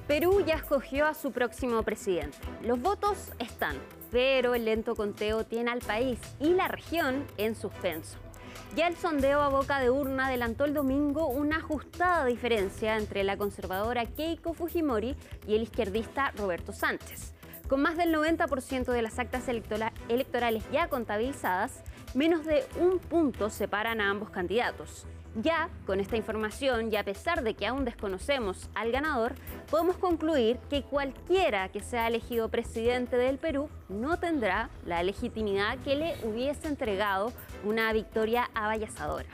Perú ya escogió a su próximo presidente. Los votos están, pero el lento conteo tiene al país y la región en suspenso. Ya el sondeo a boca de urna adelantó el domingo una ajustada diferencia entre la conservadora Keiko Fujimori y el izquierdista Roberto Sánchez. Con más del 90% de las actas electorales ya contabilizadas, menos de un punto separan a ambos candidatos. Ya con esta información y a pesar de que aún desconocemos al ganador, podemos concluir que cualquiera que sea elegido presidente del Perú no tendrá la legitimidad que le hubiese entregado una victoria avasalladora.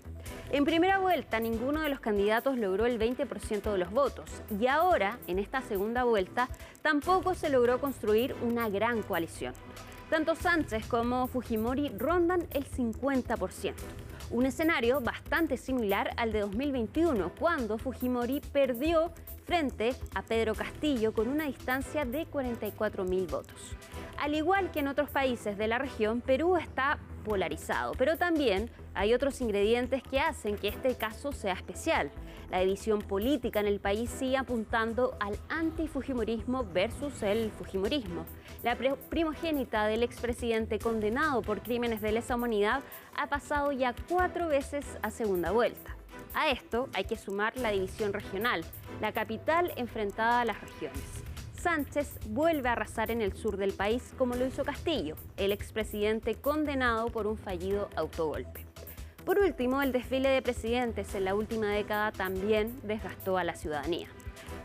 En primera vuelta, ninguno de los candidatos logró el 20% de los votos y ahora, en esta segunda vuelta, tampoco se logró construir una gran coalición. Tanto Sánchez como Fujimori rondan el 50%. Un escenario bastante similar al de 2021, cuando Fujimori perdió frente a Pedro Castillo con una distancia de 44.000 votos. Al igual que en otros países de la región, Perú está polarizado, pero también hay otros ingredientes que hacen que este caso sea especial. La división política en el país sigue apuntando al antifujimorismo versus el fujimorismo. La primogénita del expresidente condenado por crímenes de lesa humanidad ha pasado ya 4 veces a segunda vuelta. A esto hay que sumar la división regional, la capital enfrentada a las regiones. Sánchez vuelve a arrasar en el sur del país como lo hizo Castillo, el expresidente condenado por un fallido autogolpe. Por último, el desfile de presidentes en la última década también desgastó a la ciudadanía.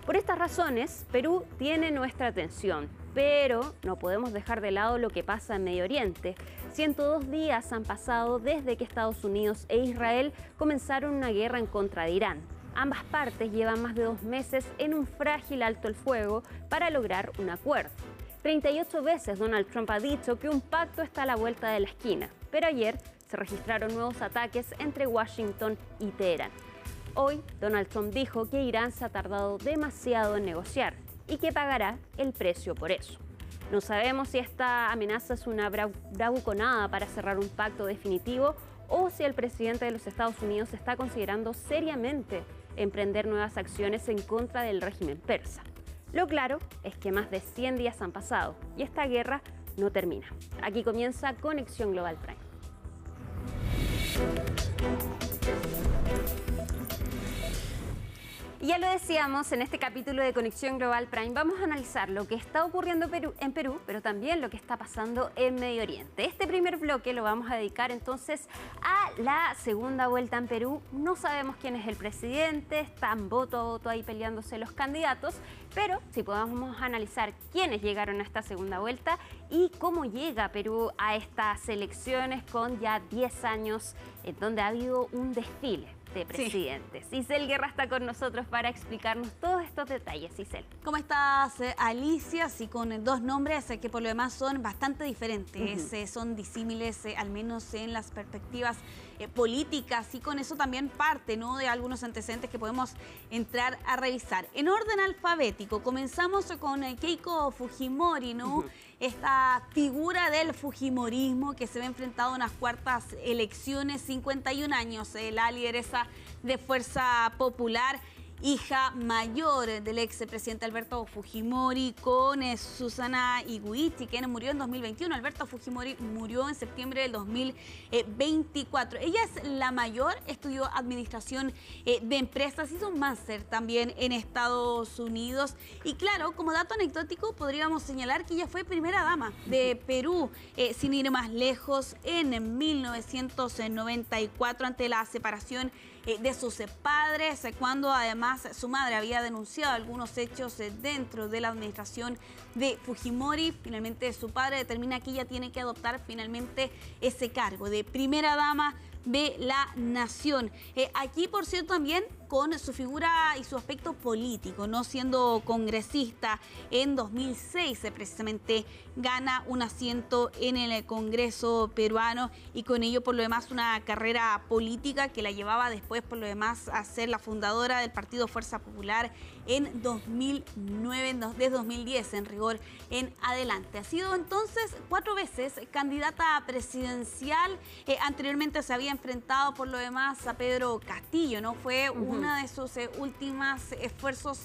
Por estas razones, Perú tiene nuestra atención, pero no podemos dejar de lado lo que pasa en Medio Oriente. 102 días han pasado desde que Estados Unidos e Israel comenzaron una guerra en contra de Irán. Ambas partes llevan más de 2 meses en un frágil alto el fuego para lograr un acuerdo. 38 veces Donald Trump ha dicho que un pacto está a la vuelta de la esquina, pero ayer se registraron nuevos ataques entre Washington y Teherán. Hoy, Donald Trump dijo que Irán se ha tardado demasiado en negociar y que pagará el precio por eso. No sabemos si esta amenaza es una bravuconada para cerrar un pacto definitivo o si el presidente de los Estados Unidos está considerando seriamente emprender nuevas acciones en contra del régimen persa. Lo claro es que más de 100 días han pasado y esta guerra no termina. Aquí comienza Conexión Global Prime. Y ya lo decíamos, en este capítulo de Conexión Global Prime vamos a analizar lo que está ocurriendo en Perú, pero también lo que está pasando en Medio Oriente. Este primer bloque lo vamos a dedicar entonces a la segunda vuelta en Perú. No sabemos quién es el presidente, están voto a voto ahí peleándose los candidatos, pero sí podemos analizar quiénes llegaron a esta segunda vuelta y cómo llega Perú a estas elecciones con ya 10 años en donde ha habido un desfile de presidentes. Sí. Isel Guerra está con nosotros para explicarnos todos estos detalles. Isel. ¿Cómo estás, Alicia? Sí, con 2 nombres que por lo demás son bastante diferentes, son disímiles al menos en las perspectivas políticas y con eso también parte, ¿no?, de algunos antecedentes que podemos entrar a revisar. En orden alfabético, comenzamos con Keiko Fujimori, ¿no? Esta figura del fujimorismo que se ve enfrentado a unas cuartas elecciones, 51 años, la lideresa de Fuerza Popular, hija mayor del expresidente Alberto Fujimori, con Susana Higuchi, quien murió en 2021. Alberto Fujimori murió en septiembre del 2024. Ella es la mayor, estudió administración de empresas, hizo un máster también en Estados Unidos. Y claro, como dato anecdótico, podríamos señalar que ella fue primera dama de Perú, sin ir más lejos, en 1994, ante la separación de sus padres, cuando además su madre había denunciado algunos hechos dentro de la administración de Fujimori. Finalmente su padre determina que ella tiene que adoptar finalmente ese cargo de primera dama de la nación. Aquí, por cierto, también con su figura y su aspecto político, no siendo congresista, en 2006 precisamente gana un asiento en el Congreso peruano y con ello por lo demás una carrera política que la llevaba después por lo demás a ser la fundadora del partido Fuerza Popular en 2009, desde 2010 en rigor en adelante. Ha sido entonces 4 veces candidata presidencial, anteriormente se había enfrentado por lo demás a Pedro Castillo, ¿no? Fue una de sus últimas esfuerzos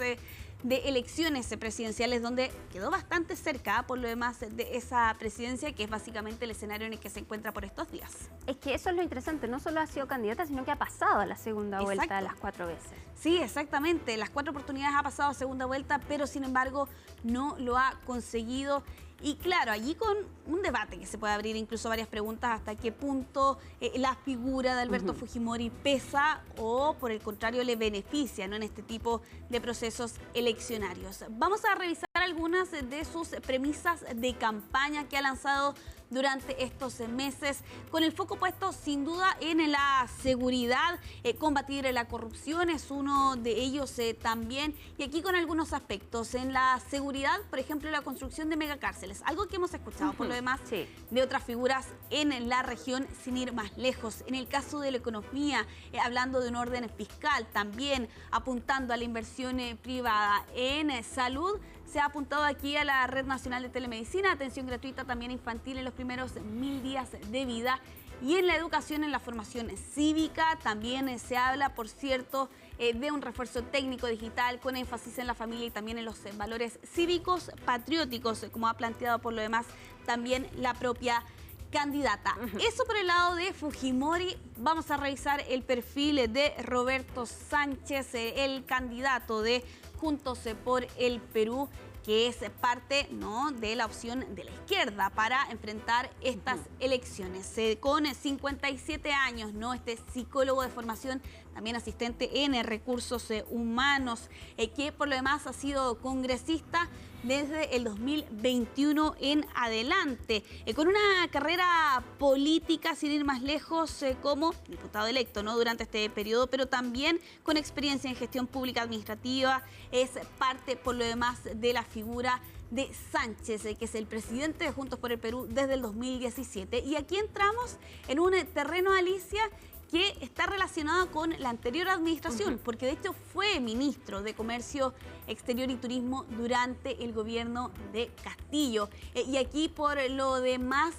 de elecciones presidenciales, donde quedó bastante cerca, por lo demás, de esa presidencia, que es básicamente el escenario en el que se encuentra por estos días. Es que eso es lo interesante, no solo ha sido candidata, sino que ha pasado a la segunda vuelta las 4 veces. Sí, exactamente, las 4 oportunidades ha pasado a segunda vuelta, pero sin embargo no lo ha conseguido. Y claro, allí con un debate que se puede abrir, incluso varias preguntas, hasta qué punto la figura de Alberto Fujimori pesa o por el contrario le beneficia, ¿no?, en este tipo de procesos eleccionarios. Vamos a revisar algunas de sus premisas de campaña que ha lanzado durante estos meses, con el foco puesto sin duda en la seguridad, combatir la corrupción es uno de ellos también, y aquí con algunos aspectos. En la seguridad, por ejemplo, la construcción de megacárceles, algo que hemos escuchado por lo demás de otras figuras en la región sin ir más lejos. En el caso de la economía, hablando de un orden fiscal, también apuntando a la inversión privada. En salud, se ha apuntado aquí a la Red Nacional de Telemedicina, atención gratuita también infantil en los primeros 1000 días de vida. Y en la educación, en la formación cívica, también se habla, por cierto, de un refuerzo técnico digital con énfasis en la familia y también en los valores cívicos patrióticos, como ha planteado por lo demás también la propia candidata. Eso por el lado de Fujimori. Vamos a revisar el perfil de Roberto Sánchez, el candidato de Juntos por el Perú, que es parte, ¿no?, de la opción de la izquierda para enfrentar estas elecciones. Con 57 años, ¿no?, este psicólogo de formación, también asistente en recursos humanos, que por lo demás ha sido congresista desde el 2021 en adelante, con una carrera política, sin ir más lejos, como diputado electo, ¿no?, durante este periodo, pero también con experiencia en gestión pública administrativa. Es parte, por lo demás, de la figura de Sánchez, que es el presidente de Juntos por el Perú desde el 2017. Y aquí entramos en un terreno, Alicia, que está relacionado con la anterior administración, porque de hecho fue ministro de Comercio Exterior y Turismo durante el gobierno de Castillo. Y aquí, por lo demás,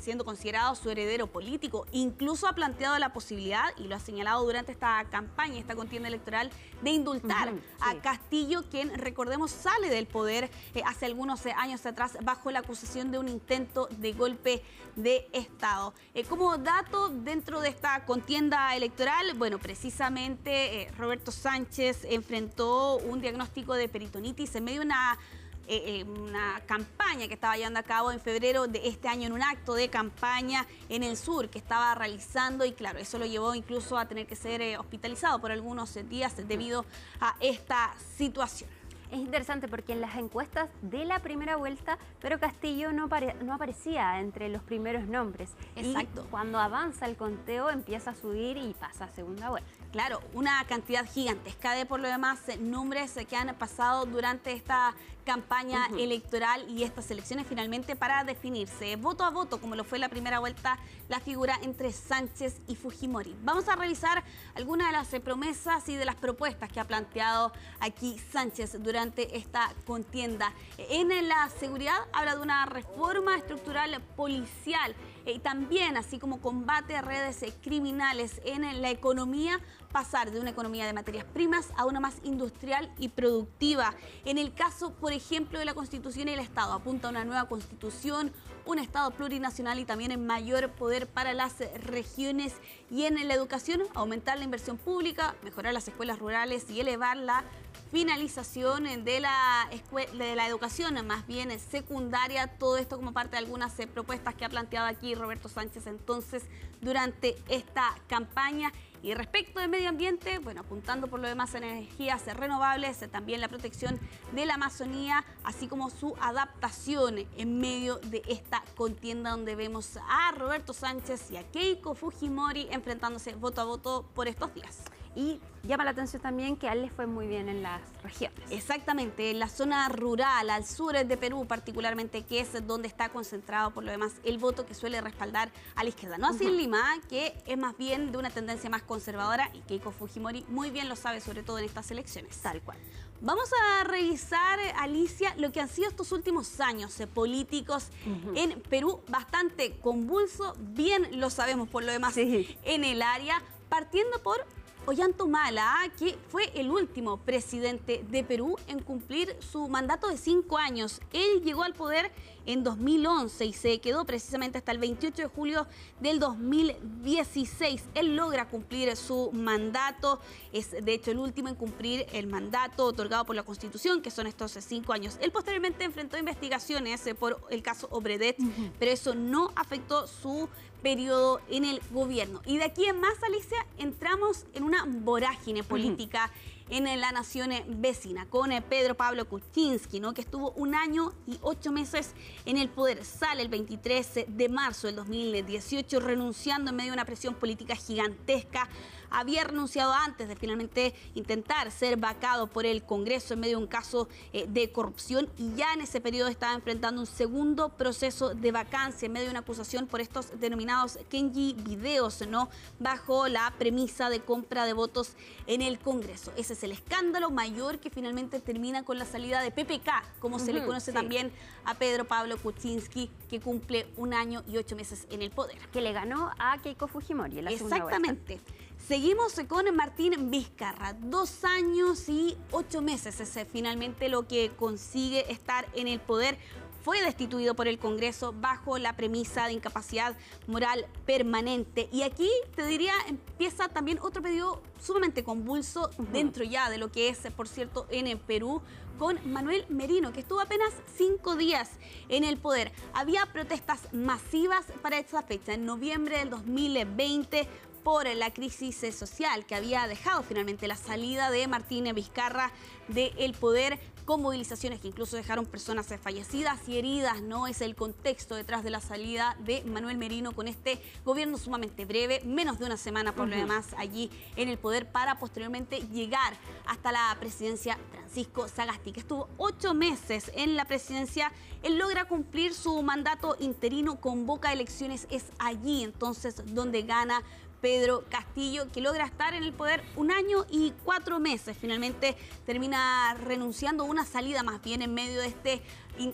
siendo considerado su heredero político, incluso ha planteado la posibilidad, y lo ha señalado durante esta campaña, esta contienda electoral, de indultar a Castillo, quien, recordemos, sale del poder hace algunos años atrás bajo la acusación de un intento de golpe de Estado. Como dato dentro de esta contienda electoral, bueno, precisamente Roberto Sánchez enfrentó un diagnóstico de peritonitis en medio de una campaña que estaba llevando a cabo en febrero de este año, en un acto de campaña en el sur que estaba realizando, y claro, eso lo llevó incluso a tener que ser hospitalizado por algunos días debido a esta situación. Es interesante porque en las encuestas de la primera vuelta, Pedro Castillo no aparecía entre los primeros nombres. Exacto. Y cuando avanza el conteo empieza a subir y pasa a segunda vuelta. Claro, una cantidad gigantesca de, por lo demás, nombres que han pasado durante esta campaña electoral y estas elecciones finalmente para definirse voto a voto, como lo fue la primera vuelta, la figura entre Sánchez y Fujimori. Vamos a revisar algunas de las promesas y de las propuestas que ha planteado aquí Sánchez durante esta contienda. En la seguridad habla de una reforma estructural policial y también, así como combate a redes criminales. En la economía, pasar de una economía de materias primas a una más industrial y productiva. En el caso, por ejemplo, de la Constitución y el Estado, apunta a una nueva Constitución, un Estado plurinacional y también en mayor poder para las regiones. Y en la educación, aumentar la inversión pública, mejorar las escuelas rurales y elevar la finalización de la educación más bien secundaria. Todo esto como parte de algunas propuestas que ha planteado aquí Roberto Sánchez entonces durante esta campaña. Y respecto de medio ambiente, bueno, apuntando por lo demás a energías renovables, también la protección de la Amazonía, así como su adaptación en medio de esta contienda donde vemos a Roberto Sánchez y a Keiko Fujimori enfrentándose voto a voto por estos días. Y llama la atención también que a él le fue muy bien en las regiones. Exactamente, en la zona rural, al sur de Perú particularmente, que es donde está concentrado por lo demás el voto que suele respaldar a la izquierda. No así en Lima, que es más bien de una tendencia más conservadora, y Keiko Fujimori muy bien lo sabe, sobre todo en estas elecciones. Tal cual. Vamos a revisar, Alicia, lo que han sido estos últimos años políticos en Perú, bastante convulso, bien lo sabemos por lo demás en el área, partiendo por Ollanta Humala, que fue el último presidente de Perú en cumplir su mandato de 5 años. Él llegó al poder en 2011 y se quedó precisamente hasta el 28 de julio del 2016. Él logra cumplir su mandato, es de hecho el último en cumplir el mandato otorgado por la Constitución, que son estos 5 años. Él posteriormente enfrentó investigaciones por el caso Obredet, pero eso no afectó su periodo en el gobierno. Y de aquí en más, Alicia, entramos en una vorágine política en la nación vecina, con Pedro Pablo Kuczynski, ¿no?, que estuvo 1 año y 8 meses en el poder. Sale el 23 de marzo del 2018, renunciando en medio de una presión política gigantesca. Había renunciado antes de finalmente intentar ser vacado por el Congreso en medio de un caso de corrupción, y ya en ese periodo estaba enfrentando un segundo proceso de vacancia en medio de una acusación por estos denominados Kenji videos, ¿no?, bajo la premisa de compra de votos en el Congreso. Ese es el escándalo mayor que finalmente termina con la salida de PPK, como se le conoce también a Pedro Pablo Kuczynski, que cumple 1 año y 8 meses en el poder. Que le ganó a Keiko Fujimori en la segunda vuelta. Exactamente. Seguimos con Martín Vizcarra, 2 años y 8 meses es finalmente lo que consigue estar en el poder. Fue destituido por el Congreso bajo la premisa de incapacidad moral permanente. Y aquí, te diría, empieza también otro periodo sumamente convulso dentro ya de lo que es, por cierto, en el Perú, con Manuel Merino, que estuvo apenas 5 días en el poder. Había protestas masivas para esta fecha, en noviembre del 2020, por la crisis social que había dejado finalmente la salida de Martín Vizcarra del poder, con movilizaciones que incluso dejaron personas fallecidas y heridas, ¿no? Es el contexto detrás de la salida de Manuel Merino con este gobierno sumamente breve, menos de 1 semana por lo demás allí en el poder, para posteriormente llegar hasta la presidencia Francisco Sagasti, que estuvo 8 meses en la presidencia. Él logra cumplir su mandato interino, convoca elecciones, es allí entonces donde gana Pedro Castillo, que logra estar en el poder 1 año y 4 meses. Finalmente termina renunciando, una salida más bien en medio de esta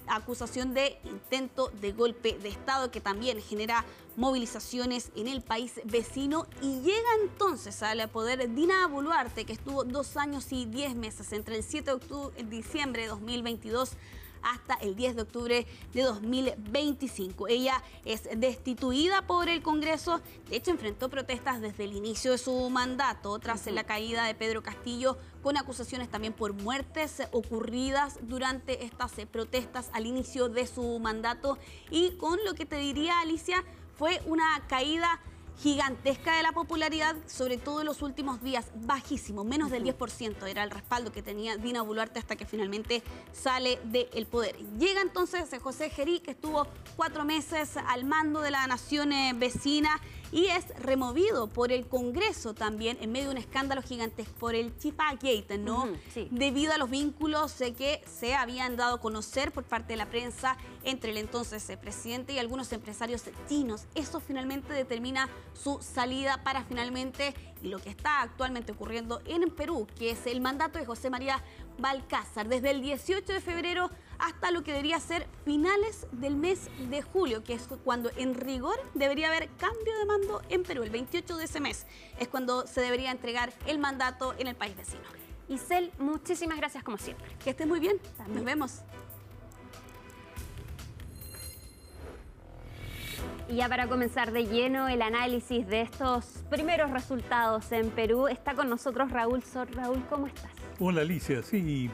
acusación de intento de golpe de Estado, que también genera movilizaciones en el país vecino. Y llega entonces al poder Dina Boluarte, que estuvo 2 años y 10 meses, entre el 7 de diciembre de 2022 hasta el 10 de octubre de 2025. Ella es destituida por el Congreso. De hecho, enfrentó protestas desde el inicio de su mandato, tras la caída de Pedro Castillo, con acusaciones también por muertes ocurridas durante estas protestas al inicio de su mandato. Y con lo que te diría, Alicia, fue una caída gigantesca de la popularidad, sobre todo en los últimos días, bajísimo, menos del 10% era el respaldo que tenía Dina Boluarte hasta que finalmente sale del poder. Llega entonces José Gerí, que estuvo 4 meses al mando de la nación vecina, y es removido por el Congreso también en medio de un escándalo gigantesco por el Chifa Gate, ¿no? Debido a los vínculos que se habían dado a conocer por parte de la prensa entre el entonces presidente y algunos empresarios chinos. Eso finalmente determina su salida para finalmente, y lo que está actualmente ocurriendo en Perú, que es el mandato de José María Balcázar, desde el 18 de febrero hasta lo que debería ser finales del mes de julio, que es cuando en rigor debería haber cambio de mando en Perú. El 28 de ese mes es cuando se debería entregar el mandato en el país vecino. Isel, muchísimas gracias como siempre. Que estés muy bien. Nos vemos. Y ya para comenzar de lleno el análisis de estos primeros resultados en Perú, está con nosotros Raúl Sor. Raúl, ¿cómo estás? Hola Alicia, sí,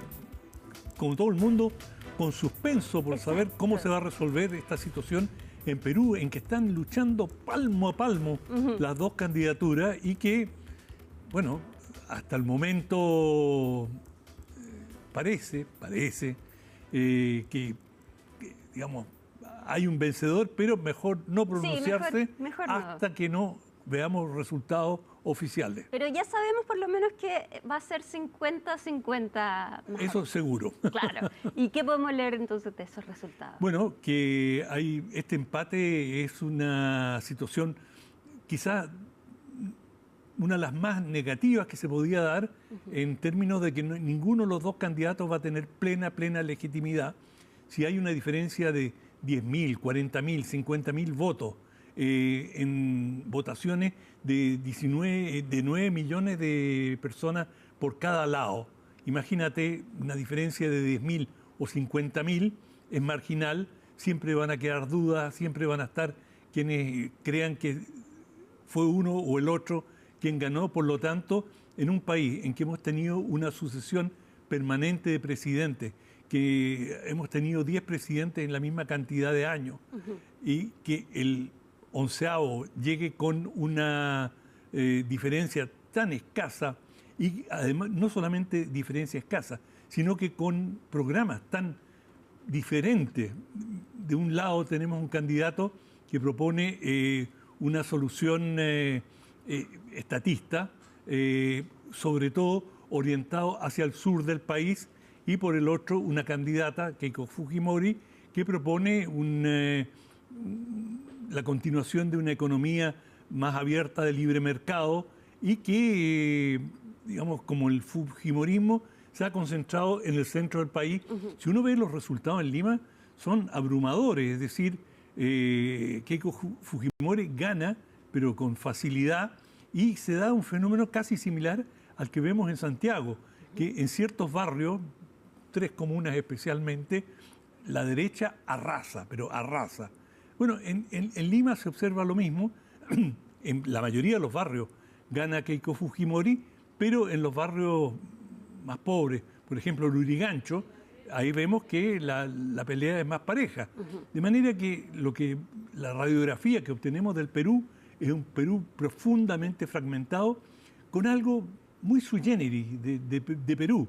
como todo el mundo, con suspenso por saber cómo se va a resolver esta situación en Perú, en que están luchando palmo a palmo las dos candidaturas, y que, bueno, hasta el momento parece que, digamos, hay un vencedor, pero mejor no pronunciarse mejor no, hasta que no veamos resultados oficiales. Pero ya sabemos por lo menos que va a ser 50-50. Eso seguro. Claro. ¿Y qué podemos leer entonces de esos resultados? Bueno, que este empate es una situación quizás una de las más negativas que se podía dar, en términos de que ninguno de los dos candidatos va a tener plena legitimidad. Si hay una diferencia de 10.000, 40.000, 50.000 votos en votaciones de 9 millones de personas por cada lado. Imagínate una diferencia de 10.000 o 50.000, es marginal, siempre van a quedar dudas, siempre van a estar quienes crean que fue uno o el otro quien ganó. Por lo tanto, en un país en que hemos tenido una sucesión permanente de presidentes, que hemos tenido 10 presidentes en la misma cantidad de años, y que el 11º llegue con una diferencia tan escasa, y además no solamente diferencia escasa, sino que con programas tan diferentes. De un lado tenemos un candidato que propone una solución estatista, sobre todo orientado hacia el sur del país, y por el otro una candidata, Keiko Fujimori, que propone la continuación de una economía más abierta de libre mercado y que, digamos, como el fujimorismo se ha concentrado en el centro del país. Si uno ve los resultados en Lima, son abrumadores, es decir, Keiko Fujimori gana, pero con facilidad, y se da un fenómeno casi similar al que vemos en Santiago, que en ciertos barrios, 3 comunas especialmente, la derecha arrasa, pero arrasa. Bueno, en Lima se observa lo mismo. En la mayoría de los barrios gana Keiko Fujimori, pero en los barrios más pobres, por ejemplo, Lurigancho, ahí vemos que la pelea es más pareja. De manera que la radiografía que obtenemos del Perú es un Perú profundamente fragmentado, con algo muy sui generis de Perú,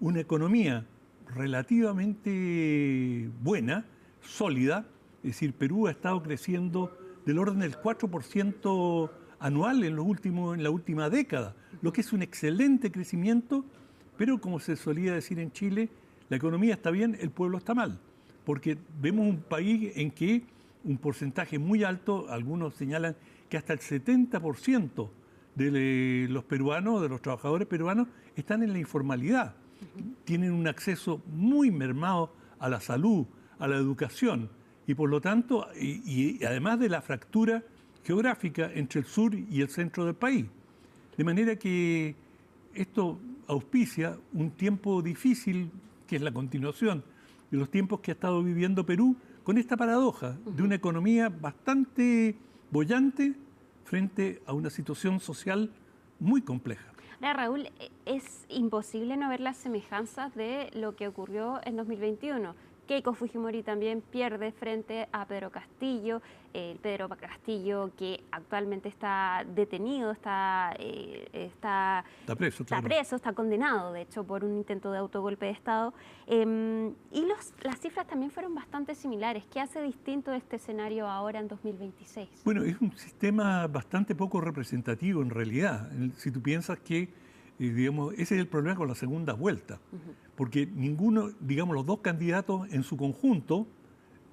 una economía relativamente buena, sólida. Es decir, Perú ha estado creciendo del orden del 4% anual en la última década, lo que es un excelente crecimiento, pero como se solía decir en Chile, la economía está bien, el pueblo está mal, porque vemos un país en que un porcentaje muy alto, algunos señalan que hasta el 70% de los peruanos, de los trabajadores peruanos, están en la informalidad, tienen un acceso muy mermado a la salud, a la educación, y por lo tanto, y además de la fractura geográfica entre el sur y el centro del país. De manera que esto auspicia un tiempo difícil, que es la continuación de los tiempos que ha estado viviendo Perú, con esta paradoja de una economía bastante boyante frente a una situación social muy compleja. Ahora, Raúl, es imposible no ver las semejanzas de lo que ocurrió en 2021. Keiko Fujimori también pierde frente a Pedro Castillo. Pedro Castillo, que actualmente está detenido, está preso, claro. Preso, está condenado, de hecho, por un intento de autogolpe de Estado. Y las cifras también fueron bastante similares. ¿Qué hace distinto este escenario ahora en 2026? Bueno, es un sistema bastante poco representativo en realidad. Si tú piensas que, digamos, ese es el problema con la segunda vuelta. Porque los dos candidatos en su conjunto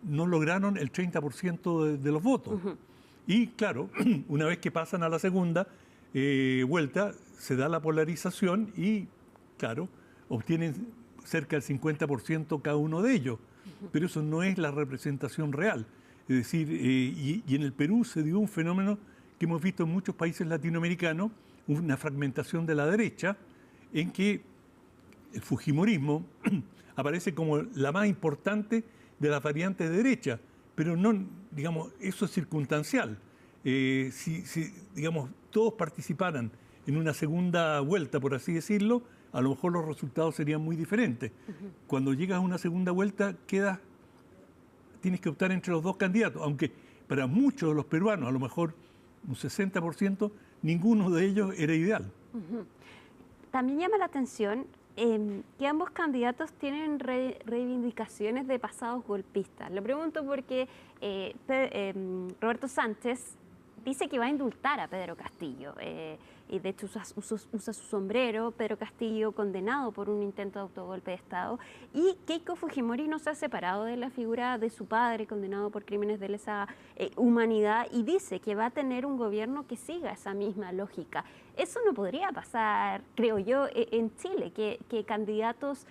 no lograron el 30% de los votos. Y claro, una vez que pasan a la segunda vuelta, se da la polarización y, claro, obtienen cerca del 50% cada uno de ellos. Pero eso no es la representación real. Es decir, y en el Perú se dio un fenómeno que hemos visto en muchos países latinoamericanos, una fragmentación de la derecha, en que el fujimorismo aparece como la más importante de las variantes de derecha, pero no, digamos, eso es circunstancial. Si digamos, todos participaran en una segunda vuelta, por así decirlo, a lo mejor los resultados serían muy diferentes. Cuando llegas a una segunda vuelta, tienes que optar entre los dos candidatos, aunque para muchos de los peruanos, a lo mejor un 60%, ninguno de ellos era ideal. También llama la atención que ambos candidatos tienen reivindicaciones de pasados golpistas. Lo pregunto porque Roberto Sánchez dice que va a indultar a Pedro Castillo. Y de hecho usa su sombrero, Pedro Castillo condenado por un intento de autogolpe de Estado. Y Keiko Fujimori no se ha separado de la figura de su padre, condenado por crímenes de lesa humanidad, y dice que va a tener un gobierno que siga esa misma lógica. Eso no podría pasar, creo yo, en Chile, que candidatos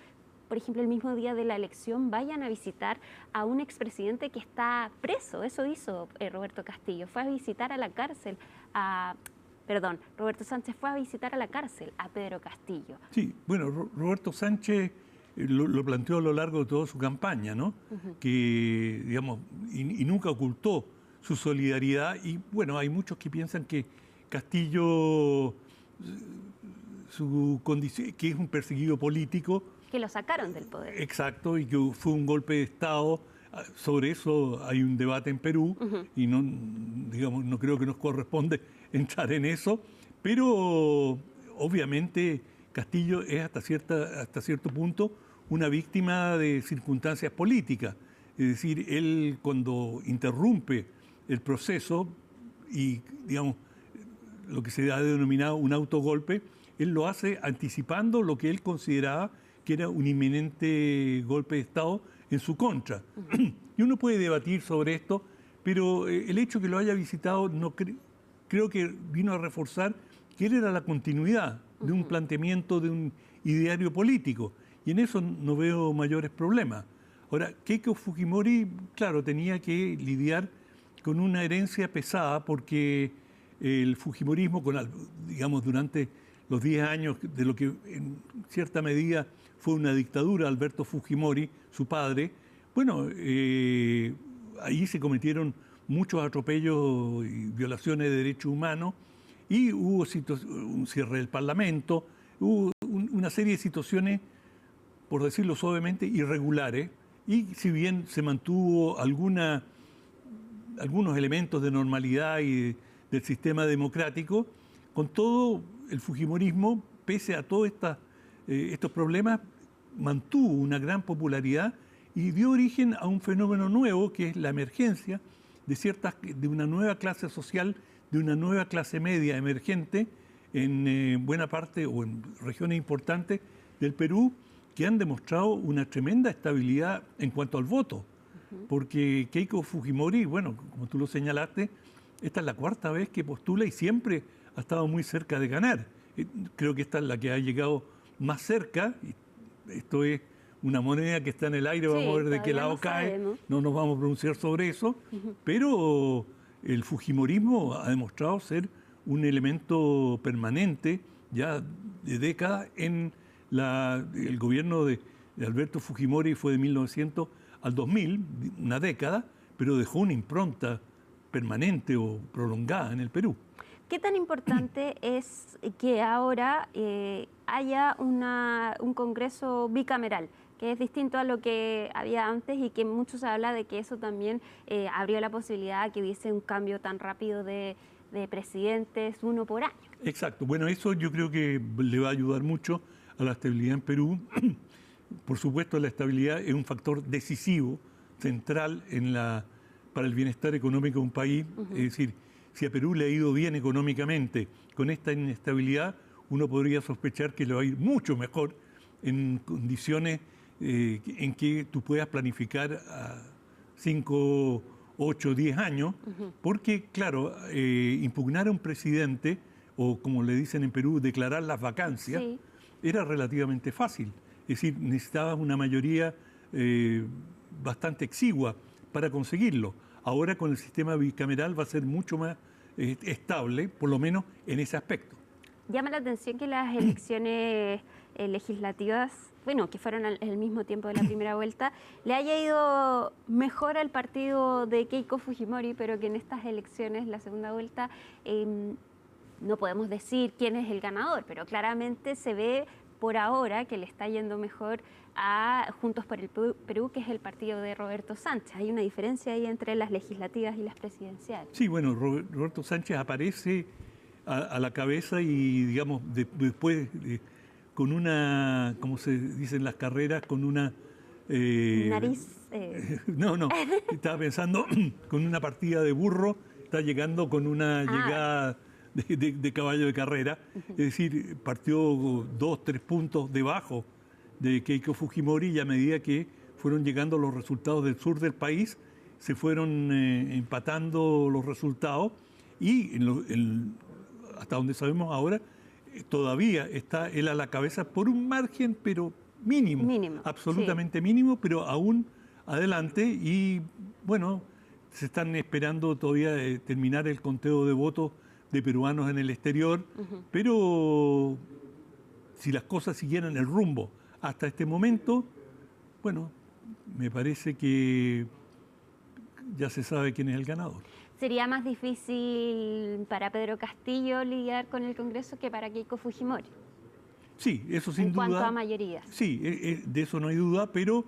por ejemplo, el mismo día de la elección, vayan a visitar a un expresidente que está preso. Eso hizo Roberto Castillo, fue a visitar a la cárcel Roberto Sánchez fue a visitar a la cárcel a Pedro Castillo. Sí, bueno, Roberto Sánchez lo planteó a lo largo de toda su campaña, ¿no? Que, digamos, y nunca ocultó su solidaridad. Y bueno, hay muchos que piensan que Castillo, su condición, que es un perseguido político. Que lo sacaron del poder. Exacto, y que fue un golpe de Estado. Sobre eso hay un debate en Perú y no, digamos, no creo que nos corresponde entrar en eso, pero obviamente Castillo es hasta cierto punto una víctima de circunstancias políticas. Es decir, él cuando interrumpe el proceso y, digamos, lo que se ha denominado un autogolpe, él lo hace anticipando lo que él consideraba que era un inminente golpe de Estado en su contra. Y uno puede debatir sobre esto, pero el hecho que lo haya visitado no creo que vino a reforzar que él era la continuidad de un planteamiento, de un ideario político. Y en eso no veo mayores problemas. Ahora, Keiko Fujimori, claro, tenía que lidiar con una herencia pesada porque el fujimorismo, digamos, durante los 10 años de lo que en cierta medida fue una dictadura, Alberto Fujimori, su padre, bueno, ahí se cometieron muchos atropellos y violaciones de derechos humanos y hubo un cierre del Parlamento, hubo una serie de situaciones, por decirlo suavemente, irregulares, y si bien se mantuvo algunos elementos de normalidad y del sistema democrático, con todo el fujimorismo, pese a todos estos problemas, mantuvo una gran popularidad y dio origen a un fenómeno nuevo, que es la emergencia de una nueva clase social, de una nueva clase media emergente en buena parte o en regiones importantes del Perú, que han demostrado una tremenda estabilidad en cuanto al voto. Porque Keiko Fujimori, bueno, como tú lo señalaste, esta es la cuarta vez que postula y siempre ha estado muy cerca de ganar. Creo que esta es la que ha llegado más cerca. Esto es una moneda que está en el aire, sí, vamos a ver de qué lado cae, no nos vamos a pronunciar sobre eso, pero el fujimorismo ha demostrado ser un elemento permanente ya de décadas en el gobierno de Alberto Fujimori. Fue de 1900 al 2000, una década, pero dejó una impronta permanente o prolongada en el Perú. ¿Qué tan importante es que ahora haya un Congreso bicameral, que es distinto a lo que había antes y que mucho se habla de que eso también abrió la posibilidad de que hubiese un cambio tan rápido de presidentes, uno por año? Exacto. Bueno, eso yo creo que le va a ayudar mucho a la estabilidad en Perú. Por supuesto, la estabilidad es un factor decisivo, central para el bienestar económico de un país. Es decir, si a Perú le ha ido bien económicamente con esta inestabilidad, uno podría sospechar que le va a ir mucho mejor en condiciones en que tú puedas planificar a 5, 8, 10 años, porque, claro, impugnar a un presidente, o como le dicen en Perú, declarar las vacancias, sí, era relativamente fácil. Es decir, necesitabas una mayoría bastante exigua para conseguirlo. Ahora con el sistema bicameral va a ser mucho más estable, por lo menos en ese aspecto. Llama la atención que las elecciones legislativas, bueno, que fueron al mismo tiempo de la primera vuelta, le haya ido mejor al partido de Keiko Fujimori, pero que en estas elecciones, la segunda vuelta, no podemos decir quién es el ganador, pero claramente se ve por ahora que le está yendo mejor a Juntos por el Perú, que es el partido de Roberto Sánchez. Hay una diferencia ahí entre las legislativas y las presidenciales. Sí, bueno, Roberto Sánchez aparece a la cabeza y, digamos, después con una, como se dice en las carreras, con una... nariz... No, estaba pensando con una partida de burro, está llegando con una llegada de caballo de carrera. Es decir, partió 2, 3 puntos debajo de Keiko Fujimori, y a medida que fueron llegando los resultados del sur del país, se fueron empatando los resultados y hasta donde sabemos ahora, todavía está él a la cabeza por un margen, pero mínimo, Mínimo, absolutamente mínimo, pero aún adelante y bueno, se están esperando todavía terminar el conteo de votos de peruanos en el exterior, pero si las cosas siguieran el rumbo hasta este momento, bueno, me parece que ya se sabe quién es el ganador. ¿Sería más difícil para Pedro Castillo lidiar con el Congreso que para Keiko Fujimori? Sí, eso sin En duda. cuanto a mayorías. Sí, de eso no hay duda, pero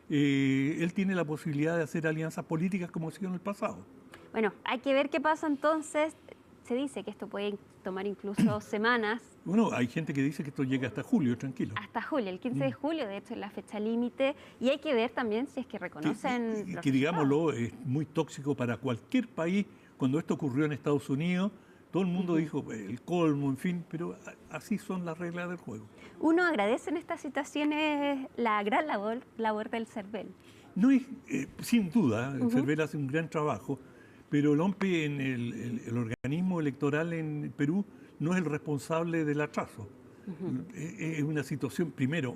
él tiene la posibilidad de hacer alianzas políticas como ha sido en el pasado. Bueno, hay que ver qué pasa entonces. Se dice que esto puede tomar incluso semanas. Bueno, hay gente que dice que esto llega hasta julio, tranquilo. Hasta julio, el 15 de julio, de hecho, es la fecha límite. Y hay que ver también si es que reconocen los que digámoslo, es muy tóxico para cualquier país. Cuando esto ocurrió en Estados Unidos, todo el mundo dijo el colmo, en fin, pero así son las reglas del juego. Uno agradece en estas situaciones la gran labor del CERVEL. No es, sin duda, el CERVEL hace un gran trabajo, pero el OMPE, en el organismo electoral en Perú, no es el responsable del atraso. Es una situación, primero,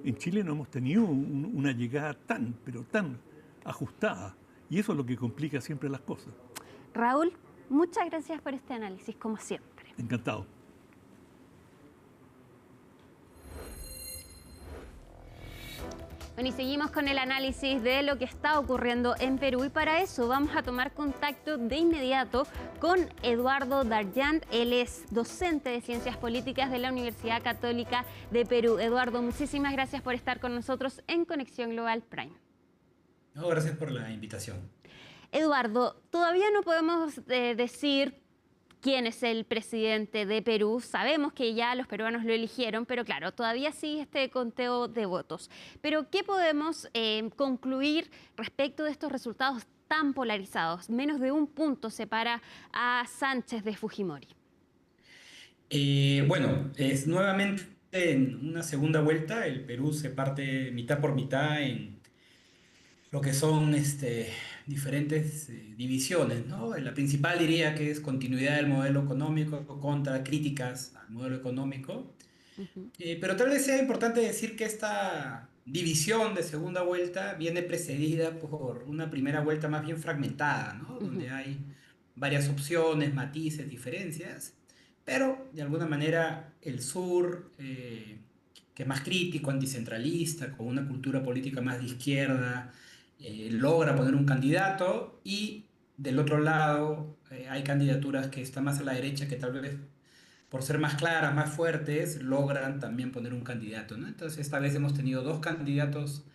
en Chile no hemos tenido una llegada pero tan ajustada, y eso es lo que complica siempre las cosas. Raúl, muchas gracias por este análisis, como siempre. Encantado. Bueno, y seguimos con el análisis de lo que está ocurriendo en Perú y para eso vamos a tomar contacto de inmediato con Eduardo Darjant. Él es docente de Ciencias Políticas de la Universidad Católica de Perú. Eduardo, muchísimas gracias por estar con nosotros en Conexión Global Prime. No, gracias por la invitación. Eduardo, todavía no podemos decir quién es el presidente de Perú. Sabemos que ya los peruanos lo eligieron, pero claro, todavía sigue este conteo de votos. Pero, ¿qué podemos concluir respecto de estos resultados tan polarizados? Menos de un punto separa a Sánchez de Fujimori. Bueno, es nuevamente en una segunda vuelta. El Perú se parte mitad por mitad en lo que son diferentes divisiones, ¿no? La principal diría que es continuidad del modelo económico contra críticas al modelo económico. Pero tal vez sea importante decir que esta división de segunda vuelta viene precedida por una primera vuelta más bien fragmentada, ¿no? Donde hay varias opciones, matices, diferencias, pero de alguna manera el sur, que es más crítico, anticentralista, con una cultura política más de izquierda, logra poner un candidato, y del otro lado hay candidaturas que están más a la derecha que tal vez por ser más claras, más fuertes, logran también poner un candidato, ¿no? Entonces esta vez hemos tenido dos candidatos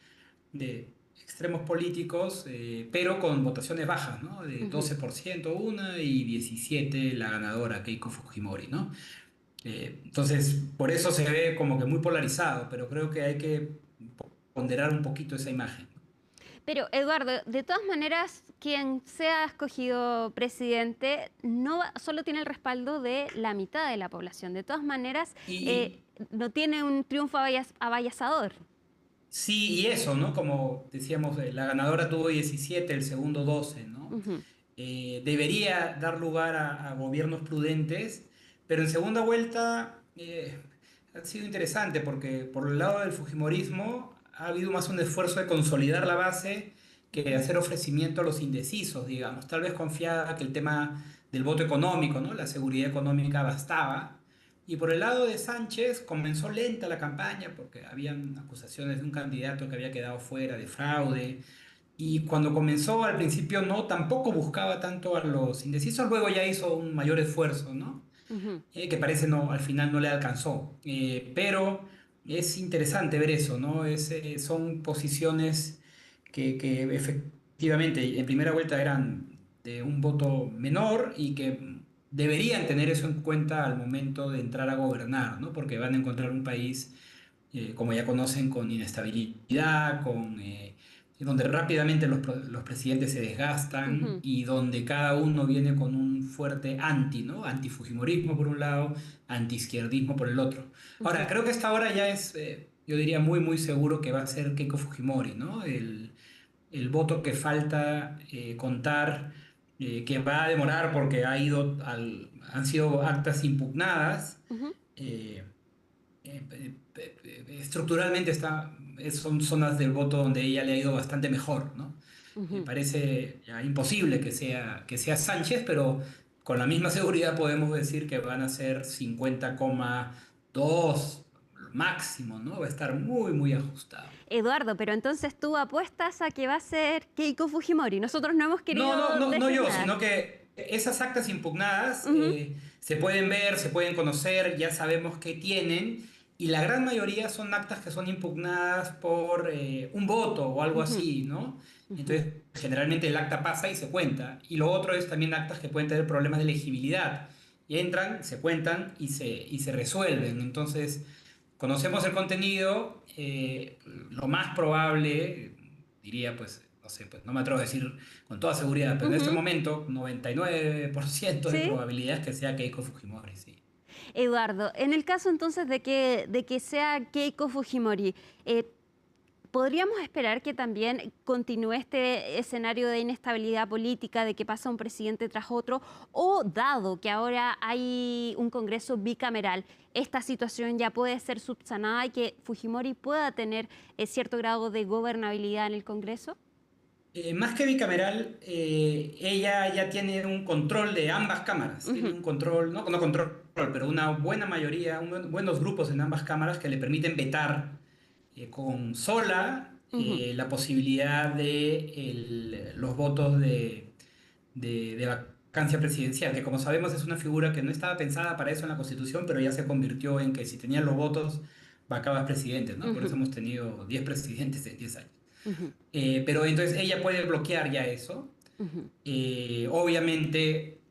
de extremos políticos, pero con votaciones bajas, ¿no? De 12% una y 17% la ganadora, Keiko Fujimori, ¿no? Entonces por eso se ve como que muy polarizado, pero creo que hay que ponderar un poquito esa imagen. Pero, Eduardo, de todas maneras, quien sea escogido presidente no solo tiene el respaldo de la mitad de la población. De todas maneras, no tiene un triunfo avasallador. Sí, y eso, ¿no? Como decíamos, la ganadora tuvo 17, el segundo 12, ¿no? Debería dar lugar a gobiernos prudentes, pero en segunda vuelta ha sido interesante porque por el lado del fujimorismo ha habido más un esfuerzo de consolidar la base que de hacer ofrecimiento a los indecisos, digamos. Tal vez confiada que el tema del voto económico, ¿no? La seguridad económica bastaba. Y por el lado de Sánchez comenzó lenta la campaña porque habían acusaciones de un candidato que había quedado fuera, de fraude. Y cuando comenzó al principio tampoco buscaba tanto a los indecisos, luego ya hizo un mayor esfuerzo, ¿no? Que parece al final no le alcanzó. Pero es interesante ver eso, ¿no? Son posiciones que efectivamente en primera vuelta eran de un voto menor y que deberían tener eso en cuenta al momento de entrar a gobernar, ¿no? Porque van a encontrar un país, como ya conocen, con inestabilidad, donde rápidamente los presidentes se desgastan y donde cada uno viene con un fuerte ¿no? Antifujimorismo por un lado, antiizquierdismo por el otro. Ahora, creo que esta hora ya es, yo diría, muy, muy seguro que va a ser Keiko Fujimori, ¿no? El voto que falta contar, que va a demorar porque han sido actas impugnadas, estructuralmente son zonas del voto donde ella le ha ido bastante mejor, ¿no? Me Ujú. parece ya imposible que sea Sánchez, pero con la misma seguridad podemos decir que van a ser 50,2 máximo, ¿no? Va a estar muy, muy ajustado. Eduardo, pero entonces tú apuestas a que va a ser Keiko Fujimori. Nosotros no hemos No, no, querido no, no decir yo, nada. sino que esas actas impugnadas Ujú, se pueden ver, se pueden conocer, ya sabemos qué tienen, y la gran mayoría son actas que son impugnadas por un voto o algo ujú, así, ¿no? ujú. Entonces, generalmente el acta pasa y se cuenta. Y lo otro es también actas que pueden tener problemas de legibilidad. Y entran, se cuentan y se resuelven. Entonces, conocemos el contenido, lo más probable, diría pues, no sé, pues no me atrevo a decir con toda seguridad, pero en este Ujú. momento 99% de Sí, probabilidades que sea Keiko Fujimori, sí. Eduardo, en el caso entonces de que sea Keiko Fujimori, ¿podríamos esperar que también continúe este escenario de inestabilidad política, de que pasa un presidente tras otro, o dado que ahora hay un Congreso bicameral, esta situación ya puede ser subsanada y que Fujimori pueda tener cierto grado de gobernabilidad en el Congreso? Más que bicameral, ella ya tiene un control de ambas cámaras, tiene Ujú, un control, no control, pero una buena mayoría, buenos grupos en ambas cámaras que le permiten vetar con sola ujú. la posibilidad de los votos de vacancia presidencial, que como sabemos es una figura que no estaba pensada para eso en la Constitución, pero ya se convirtió en que si tenían los votos, vacabas presidentes, ¿no? Por eso Ujú, hemos tenido 10 presidentes en 10 años. ujú, Pero entonces ella puede bloquear ya eso. ujú, Obviamente,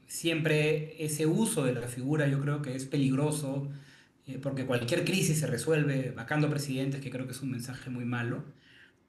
siempre ese uso de la figura yo creo que es peligroso, porque cualquier crisis se resuelve vacando presidentes, que creo que es un mensaje muy malo.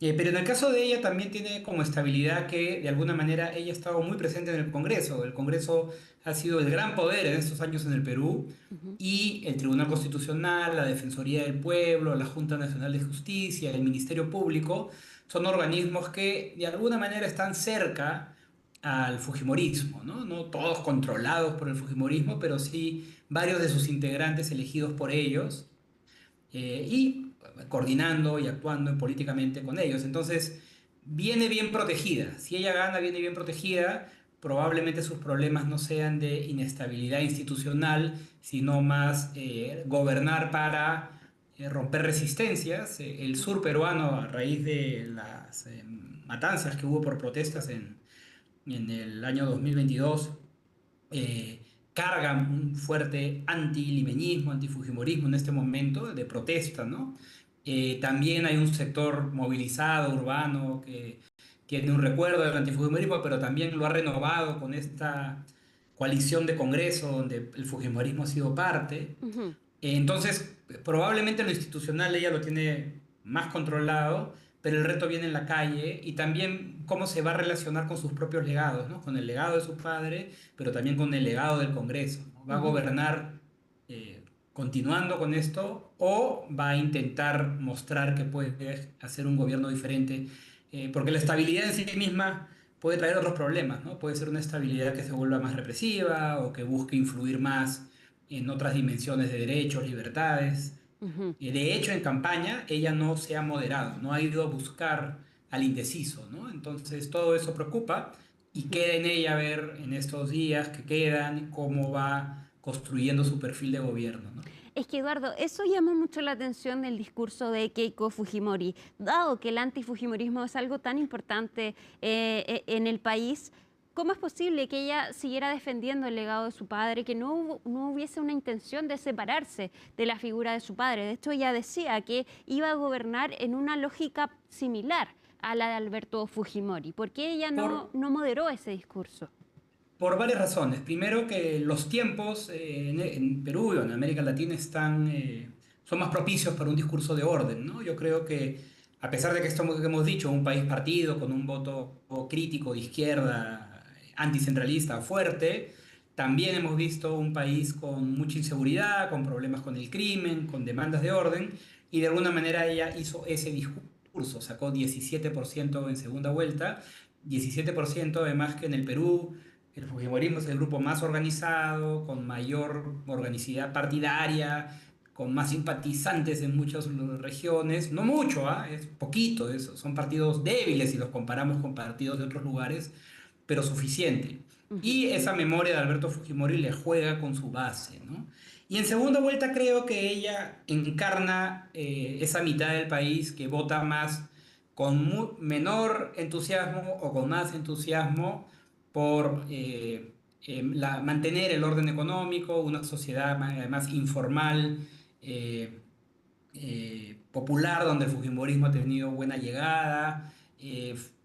Pero en el caso de ella también tiene como estabilidad que de alguna manera ella ha estado muy presente en el Congreso. El Congreso ha sido el gran poder en estos años en el Perú, ujú. y el Tribunal Constitucional, la Defensoría del Pueblo, la Junta Nacional de Justicia, el Ministerio Público son organismos que de alguna manera están cerca al fujimorismo, ¿no? No todos controlados por el fujimorismo, pero sí varios de sus integrantes elegidos por ellos, y coordinando y actuando políticamente con ellos. Entonces, viene bien protegida. Si ella gana, viene bien protegida. Probablemente sus problemas no sean de inestabilidad institucional, sino más gobernar para romper resistencias. El sur peruano, a raíz de las matanzas que hubo por protestas en el año 2022, cargan un fuerte anti-limeñismo, anti-fujimorismo en este momento de protesta, ¿no? También hay un sector movilizado, urbano, que tiene un recuerdo del antifujimorismo, pero también lo ha renovado con esta coalición de Congreso donde el fujimorismo ha sido parte. Ujú. Entonces, probablemente lo institucional ella lo tiene más controlado, pero el reto viene en la calle y también cómo se va a relacionar con sus propios legados, ¿no? Con el legado de su padre, pero también con el legado del Congreso, ¿no? ¿Va a Ujú. gobernar continuando con esto o va a intentar mostrar que puede hacer un gobierno diferente? Porque la estabilidad en sí misma puede traer otros problemas, ¿no? Puede ser una estabilidad que se vuelva más represiva o que busque influir más en otras dimensiones de derechos, libertades. Ujú. De hecho, en campaña ella no se ha moderado, no ha ido a buscar al indeciso, ¿no? Entonces todo eso preocupa y Ujú. queda en ella ver en estos días que quedan cómo va construyendo su perfil de gobierno, ¿no? Es que, Eduardo, eso llamó mucho la atención del discurso de Keiko Fujimori. Dado que el antifujimorismo es algo tan importante en el país, ¿cómo es posible que ella siguiera defendiendo el legado de su padre, que no hubiese una intención de separarse de la figura de su padre? De hecho, ella decía que iba a gobernar en una lógica similar a la de Alberto Fujimori. ¿Por qué ella Por, no moderó ese discurso? Por varias razones. Primero, que los tiempos en Perú y en América Latina son más propicios para un discurso de orden, ¿no? Yo creo que, a pesar de que estamos, que hemos dicho, un país partido con un voto crítico de izquierda, anticentralista fuerte, también hemos visto un país con mucha inseguridad, con problemas con el crimen, con demandas de orden, y de alguna manera ella hizo ese discurso, sacó 17% en segunda vuelta, 17% además que en el Perú. El fujimorismo es el grupo más organizado, con mayor organicidad partidaria, con más simpatizantes en muchas regiones, no mucho, es poquito, son partidos débiles si los comparamos con partidos de otros lugares, pero suficiente. Y esa memoria de Alberto Fujimori le juega con su base, ¿no? Y en segunda vuelta creo que ella encarna esa mitad del país que vota más con menor entusiasmo o con más entusiasmo por mantener el orden económico, una sociedad más informal, popular, donde el fujimorismo ha tenido buena llegada,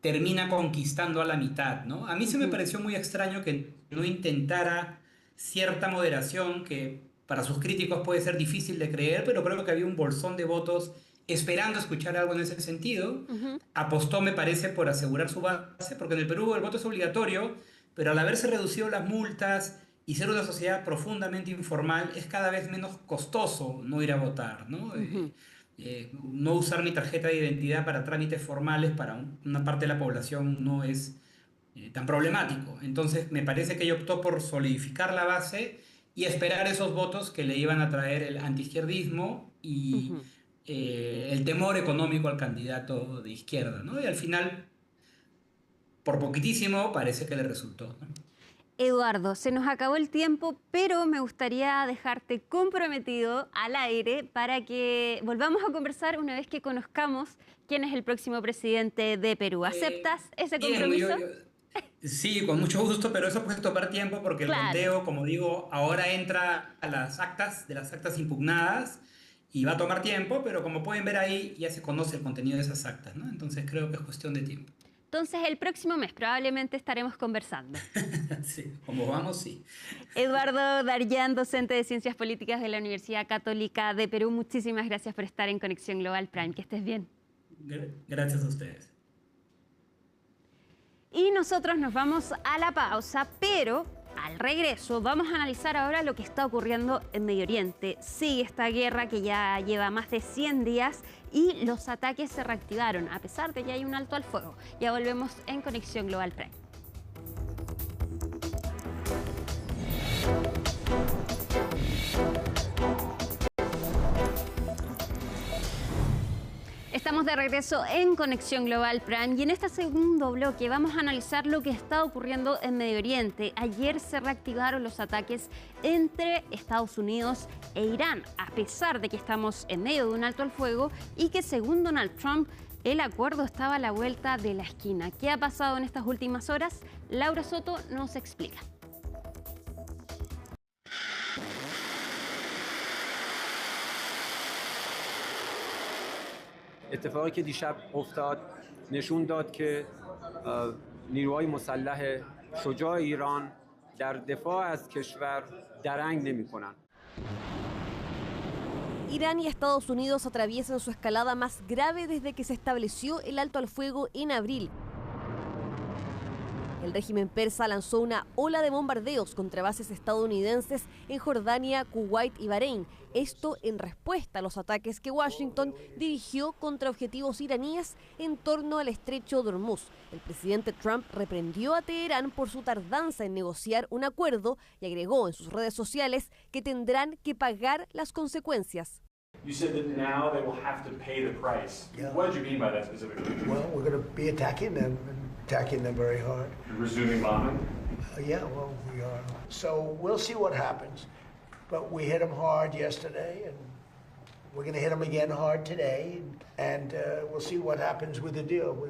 termina conquistando a la mitad, ¿no? A mí se me pareció muy extraño que no intentara cierta moderación que para sus críticos puede ser difícil de creer, pero creo que había un bolsón de votos esperando escuchar algo en ese sentido. Apostó, me parece, por asegurar su base, porque en el Perú el voto es obligatorio, pero al haberse reducido las multas y ser una sociedad profundamente informal, es cada vez menos costoso no ir a votar, ¿no? No usar mi tarjeta de identidad para trámites formales para una parte de la población no es tan problemático. Entonces me parece que ella optó por solidificar la base y esperar esos votos que le iban a traer el antiizquierdismo y el temor económico al candidato de izquierda, ¿no? Y al final, por poquitísimo, parece que le resultó, ¿no? Eduardo, se nos acabó el tiempo, pero me gustaría dejarte comprometido al aire para que volvamos a conversar una vez que conozcamos quién es el próximo presidente de Perú. ¿Aceptas ese compromiso? Sí, con mucho gusto, pero eso puede tomar tiempo porque el conteo, como digo, ahora entra a las actas impugnadas y va a tomar tiempo, pero como pueden ver ahí ya se conoce el contenido de esas actas, ¿no? Entonces creo que es cuestión de tiempo. Entonces el próximo mes probablemente estaremos conversando. Sí, como vamos, sí. Eduardo Darllán, docente de Ciencias Políticas de la Universidad Católica de Perú, muchísimas gracias por estar en Conexión Global Prime. Que estés bien. Gracias a ustedes. Y nosotros nos vamos a la pausa, pero al regreso vamos a analizar ahora lo que está ocurriendo en Medio Oriente. Sigue esta guerra que ya lleva más de 100 días y los ataques se reactivaron a pesar de que hay un alto al fuego. Ya volvemos en Conexión Global Prime. Estamos de regreso en Conexión Global Prime y en este segundo bloque vamos a analizar lo que está ocurriendo en Medio Oriente. Ayer se reactivaron los ataques entre Estados Unidos e Irán, a pesar de que estamos en medio de un alto al fuego y que según Donald Trump el acuerdo estaba a la vuelta de la esquina. ¿Qué ha pasado en estas últimas horas? Laura Soto nos explica. اتفاقی که دیشب افتاد نشون داد که نیروهای مسلح شجاع ایران در دفاع از کشور درنگ نمی‌کنند. Irán y Estados Unidos atraviesan su escalada más grave desde que se estableció el alto al fuego en abril. El régimen persa lanzó una ola de bombardeos contra bases estadounidenses en Jordania, Kuwait y Bahrein. Esto en respuesta a los ataques que Washington dirigió contra objetivos iraníes en torno al estrecho de Hormuz. El presidente Trump reprendió a Teherán por su tardanza en negociar un acuerdo y agregó en sus redes sociales que tendrán que pagar las consecuencias. You said that now they will have to pay the price. Yeah. What did you mean by that specifically? Well, we're going to be attacking them very hard. You're resuming bombing? Yeah, well, we are. So we'll see what happens. But we hit them hard yesterday, and we're going to hit them again hard today, and we'll see what happens with the deal. We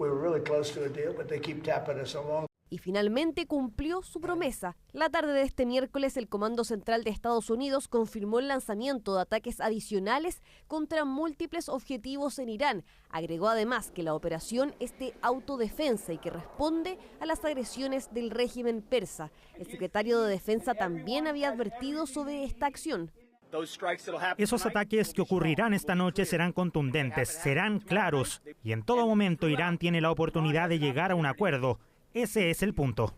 were really close to a deal, but they keep tapping us along. Y finalmente cumplió su promesa. La tarde de este miércoles, el Comando Central de Estados Unidos confirmó el lanzamiento de ataques adicionales contra múltiples objetivos en Irán. Agregó además que la operación es de autodefensa y que responde a las agresiones del régimen persa. El secretario de Defensa también había advertido sobre esta acción. Esos ataques que ocurrirán esta noche serán contundentes, serán claros, y en todo momento Irán tiene la oportunidad de llegar a un acuerdo. Ese es el punto.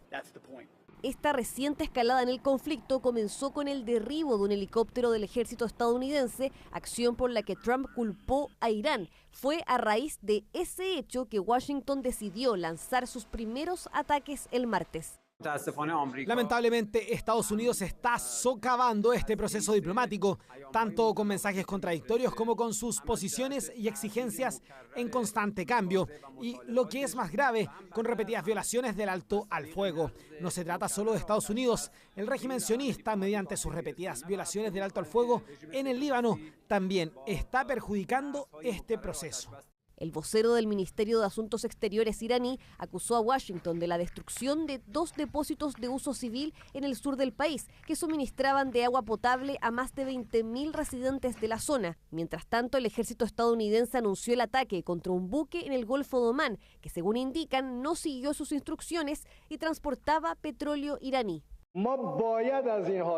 Esta reciente escalada en el conflicto comenzó con el derribo de un helicóptero del ejército estadounidense, acción por la que Trump culpó a Irán. Fue a raíz de ese hecho que Washington decidió lanzar sus primeros ataques el martes. Lamentablemente, Estados Unidos está socavando este proceso diplomático, tanto con mensajes contradictorios como con sus posiciones y exigencias en constante cambio. Y lo que es más grave, con repetidas violaciones del alto al fuego. No se trata solo de Estados Unidos. El régimen sionista, mediante sus repetidas violaciones del alto al fuego en el Líbano, también está perjudicando este proceso. El vocero del Ministerio de Asuntos Exteriores iraní acusó a Washington de la destrucción de 2 depósitos de uso civil en el sur del país, que suministraban de agua potable a más de 20.000 residentes de la zona. Mientras tanto, el ejército estadounidense anunció el ataque contra un buque en el Golfo de Omán, que según indican no siguió sus instrucciones y transportaba petróleo iraní.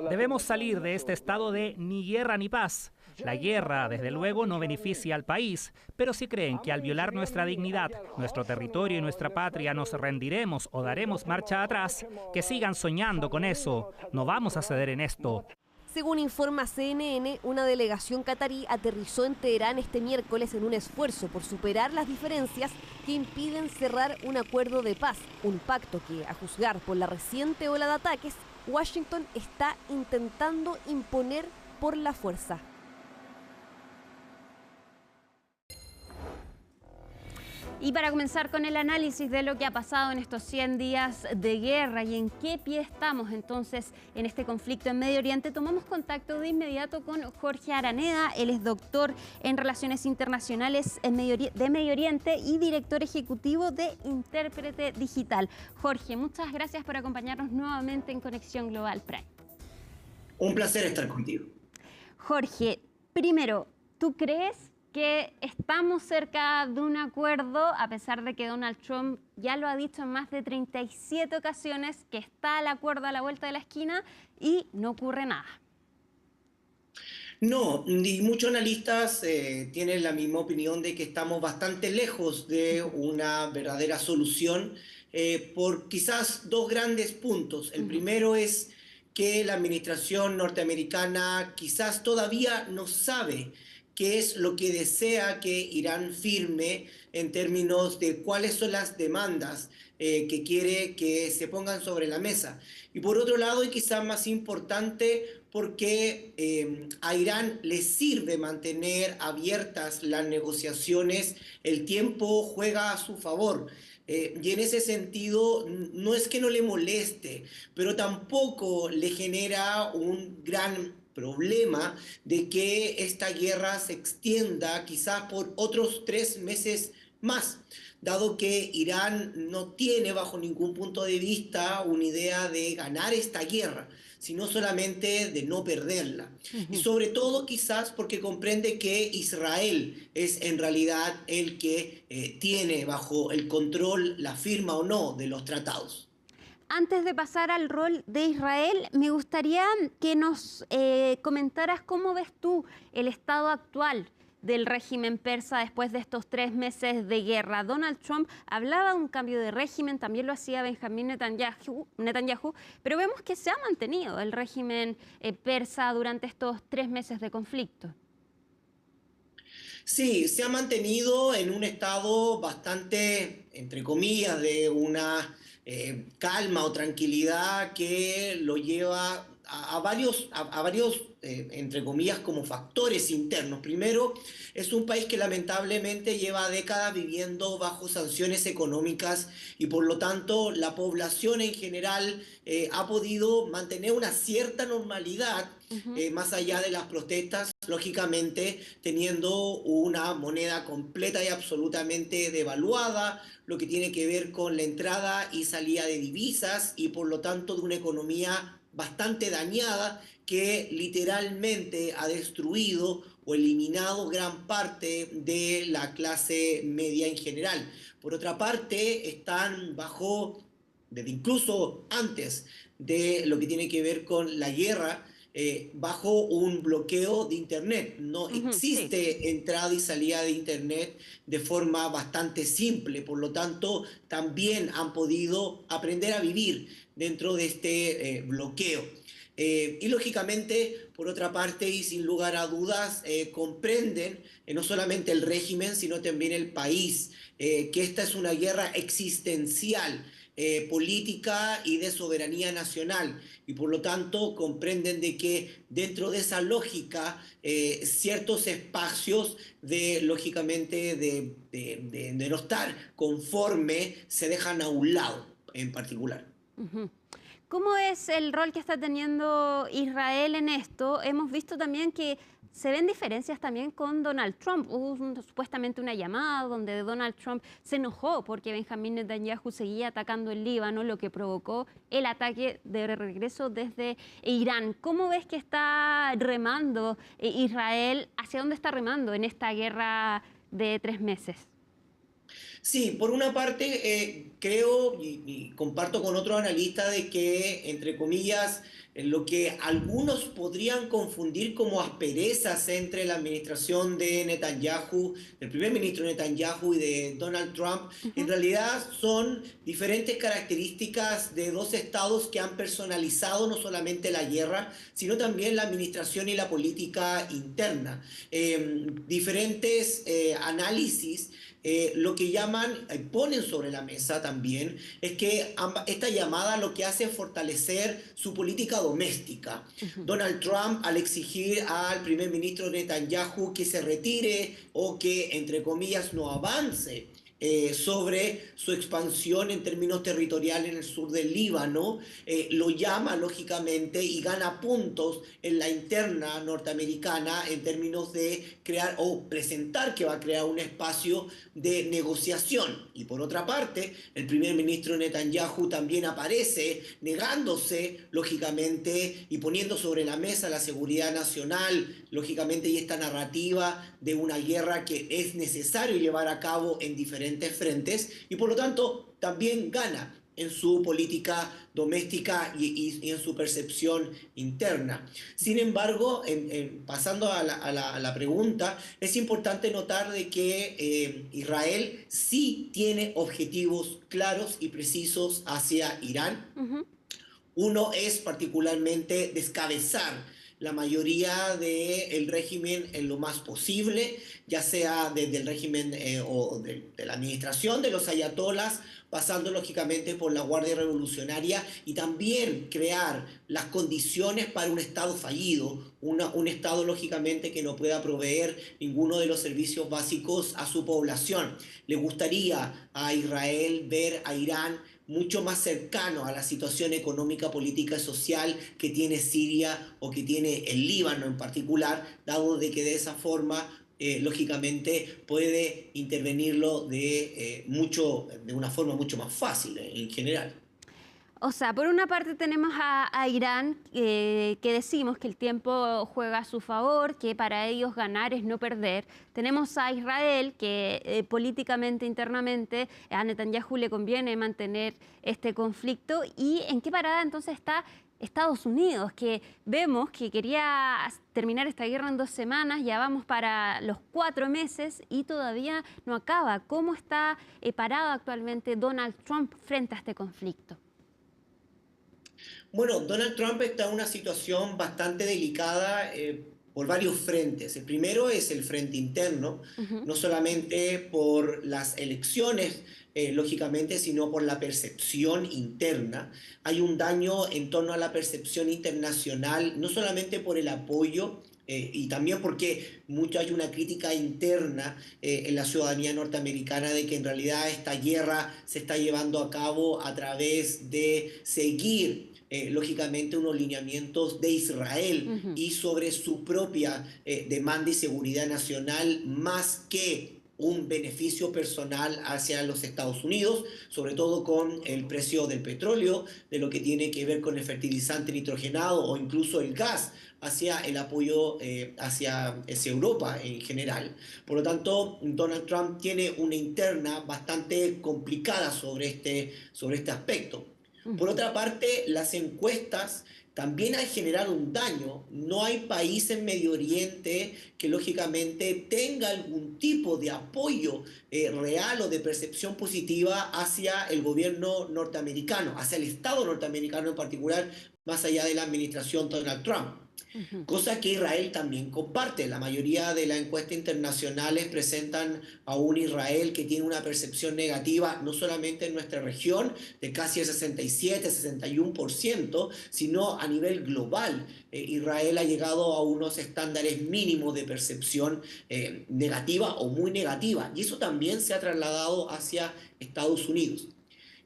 Debemos salir de este estado de ni guerra ni paz. La guerra, desde luego, no beneficia al país, pero si creen que al violar nuestra dignidad, nuestro territorio y nuestra patria nos rendiremos o daremos marcha atrás, que sigan soñando con eso. No vamos a ceder en esto. Según informa CNN, una delegación catarí aterrizó en Teherán este miércoles en un esfuerzo por superar las diferencias que impiden cerrar un acuerdo de paz, un pacto que, a juzgar por la reciente ola de ataques, Washington está intentando imponer por la fuerza. Y para comenzar con el análisis de lo que ha pasado en estos 100 días de guerra y en qué pie estamos entonces en este conflicto en Medio Oriente, tomamos contacto de inmediato con Jorge Araneda. Él es doctor en Relaciones Internacionales de Medio Oriente y director ejecutivo de Intérprete Digital. Jorge, muchas gracias por acompañarnos nuevamente en Conexión Global Prime. Un placer estar contigo. Jorge, primero, ¿tú crees que estamos cerca de un acuerdo, a pesar de que Donald Trump ya lo ha dicho en más de 37 ocasiones, que está el acuerdo a la vuelta de la esquina y no ocurre nada? No, y muchos analistas tienen la misma opinión de que estamos bastante lejos de una verdadera solución por quizás 2 grandes puntos. El primero es que la administración norteamericana quizás todavía no sabe qué es lo que desea que Irán firme en términos de cuáles son las demandas que quiere que se pongan sobre la mesa. Y por otro lado, y quizás más importante, porque a Irán le sirve mantener abiertas las negociaciones, el tiempo juega a su favor. Y en ese sentido, no es que no le moleste, pero tampoco le genera un gran problema de que esta guerra se extienda quizás por otros 3 meses más, dado que Irán no tiene bajo ningún punto de vista una idea de ganar esta guerra, sino solamente de no perderla. Y sobre todo quizás porque comprende que Israel es en realidad el que tiene bajo el control la firma o no de los tratados. Antes de pasar al rol de Israel, me gustaría que nos comentaras cómo ves tú el estado actual del régimen persa después de estos 3 meses de guerra. Donald Trump hablaba de un cambio de régimen, también lo hacía Benjamín Netanyahu, pero vemos que se ha mantenido el régimen persa durante estos 3 meses de conflicto. Sí, se ha mantenido en un estado bastante, entre comillas, de una calma o tranquilidad que lo lleva a varios, entre comillas, como factores internos. Primero, es un país que lamentablemente lleva décadas viviendo bajo sanciones económicas y por lo tanto la población en general ha podido mantener una cierta normalidad más allá de las protestas, lógicamente teniendo una moneda completa y absolutamente devaluada, lo que tiene que ver con la entrada y salida de divisas y por lo tanto de una economía bastante dañada que literalmente ha destruido o eliminado gran parte de la clase media en general. Por otra parte, están bajo, desde incluso antes de lo que tiene que ver con la guerra, bajo un bloqueo de Internet. No existe entrada y salida de Internet de forma bastante simple, por lo tanto también han podido aprender a vivir dentro de este bloqueo. Y lógicamente, por otra parte, y sin lugar a dudas, comprenden no solamente el régimen, sino también el país, que esta es una guerra existencial política y de soberanía nacional, y por lo tanto comprenden de que dentro de esa lógica ciertos espacios lógicamente de no estar conforme se dejan a un lado en particular. ¿Cómo es el rol que está teniendo Israel en esto? Hemos visto también que se ven diferencias también con Donald Trump. Hubo supuestamente una llamada donde Donald Trump se enojó porque Benjamín Netanyahu seguía atacando el Líbano, lo que provocó el ataque de regreso desde Irán. ¿Cómo ves que está remando Israel? ¿Hacia dónde está remando en esta guerra de 3 meses? Sí, por una parte creo y comparto con otros analistas de que, entre comillas, lo que algunos podrían confundir como asperezas entre la administración de Netanyahu, del primer ministro Netanyahu y de Donald Trump, en realidad son diferentes características de dos estados que han personalizado no solamente la guerra, sino también la administración y la política interna. Diferentes análisis lo que ponen sobre la mesa también es que esta llamada lo que hace es fortalecer su política doméstica. Donald Trump, al exigir al primer ministro Netanyahu que se retire o que, entre comillas, no avance sobre su expansión en términos territoriales en el sur del Líbano, lo llama lógicamente y gana puntos en la interna norteamericana en términos de crear o presentar que va a crear un espacio de negociación. Y por otra parte, el primer ministro Netanyahu también aparece negándose lógicamente y poniendo sobre la mesa la seguridad nacional, lógicamente, y esta narrativa de una guerra que es necesario llevar a cabo en diferentes frentes, y por lo tanto también gana en su política doméstica y en su percepción interna. Sin embargo, pasando a la pregunta, es importante notar de que Israel sí tiene objetivos claros y precisos hacia Irán. Uno es particularmente descabezar la mayoría del régimen en lo más posible, ya sea desde el régimen o de la administración de los ayatolás, pasando lógicamente por la Guardia Revolucionaria, y también crear las condiciones para un Estado fallido, un Estado lógicamente que no pueda proveer ninguno de los servicios básicos a su población. Le gustaría a Israel ver a Irán mucho más cercano a la situación económica, política y social que tiene Siria o que tiene el Líbano en particular, dado de que de esa forma lógicamente puede intervenirlo de una forma mucho más fácil en general. O sea, por una parte tenemos a Irán, que decimos que el tiempo juega a su favor, que para ellos ganar es no perder. Tenemos a Israel, que políticamente, internamente, a Netanyahu le conviene mantener este conflicto. ¿Y en qué parada entonces está Estados Unidos, que vemos que quería terminar esta guerra en 2 semanas, ya vamos para los 4 meses y todavía no acaba? ¿Cómo está parado actualmente Donald Trump frente a este conflicto? Bueno, Donald Trump está en una situación bastante delicada por varios frentes. El primero es el frente interno, no solamente por las elecciones, lógicamente, sino por la percepción interna. Hay un daño en torno a la percepción internacional, no solamente por el apoyo, y también porque hay una crítica interna en la ciudadanía norteamericana de que en realidad esta guerra se está llevando a cabo a través de seguir lógicamente unos lineamientos de Israel y sobre su propia demanda y seguridad nacional, más que un beneficio personal hacia los Estados Unidos, sobre todo con el precio del petróleo, de lo que tiene que ver con el fertilizante nitrogenado o incluso el gas, hacia el apoyo hacia Europa en general. Por lo tanto, Donald Trump tiene una interna bastante complicada sobre este aspecto. Por otra parte, las encuestas también han generado un daño. No hay país en Medio Oriente que lógicamente tenga algún tipo de apoyo real o de percepción positiva hacia el gobierno norteamericano, hacia el Estado norteamericano en particular, más allá de la administración Donald Trump. Cosa que Israel también comparte. La mayoría de las encuestas internacionales presentan a un Israel que tiene una percepción negativa, no solamente en nuestra región, de casi el 67-61%, sino a nivel global. Israel ha llegado a unos estándares mínimos de percepción negativa o muy negativa, y eso también se ha trasladado hacia Estados Unidos.